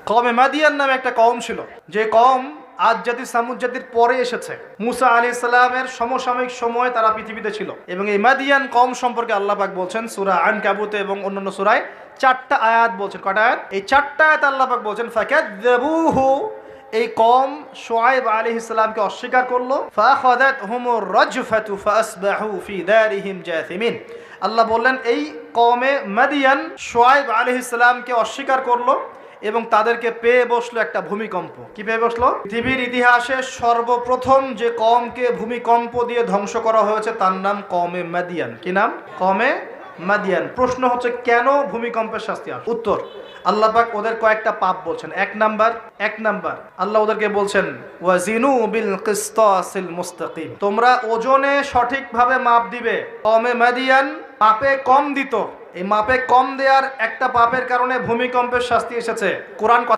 কওমে মাদিয়ান নামে একটা কওম ছিল, যে কওম আদ জাতি সামুদ জাতির পরে এসেছে। মুসা আলাইহিস সালামের সমসাময়িক সময় তারা পৃথিবীতে ছিল। এবং এই মাদিয়ান কওম সম্পর্কে আল্লাহ পাক বলছেন সূরা আনকাবুতে এবং অন্যান্য সূরায় 4টা আয়াত বলছেন। কয়টা আয়াত? এই 4টা আয়াত আল্লাহ পাক বলছেন ফাকাযযাবুহু, এই কওম শুআয়ব আলাইহিস সালামকে অস্বীকার করলো। ফাআখাযাতহুমুর রাজফাতু ফাআসবাহু ফি দারিহিম জাসিমিন। আল্লাহ বললেন এই কওমে মাদিয়ান শুআয়ব আলাইহিস সালামকে অস্বীকার করলো এবং তাদেরকে পেয়ে বসলো একটা ভূমিকম্প। কি পেয়ে বসলো? পৃথিবীর ইতিহাসে সর্বপ্রথম যে কওমকে ভূমিকম্প দিয়ে ধ্বংস করা হয়েছে তার নাম কওমে মাদিয়ান। কি নাম? কওমে মাদিয়ান। প্রশ্ন হচ্ছে কেন ভূমিকম্পের শাস্তি আসে? উত্তর, আল্লাহ পাক ওদের কয়েকটা পাপ বলছেন। এক নাম্বার আল্লাহ ওদেরকে বলছেন ওয়াজিনু বিল কিসতাসিল মুস্তাকিম, তোমরা ওজনে সঠিকভাবে মাপ দিবে। কওমে মাদিয়ান মাপে কম দিত, এই মাপে কম দেওয়ার একটা পাপের কারণে ভূমিকম্পের শাস্তি এসেছে। কোরআন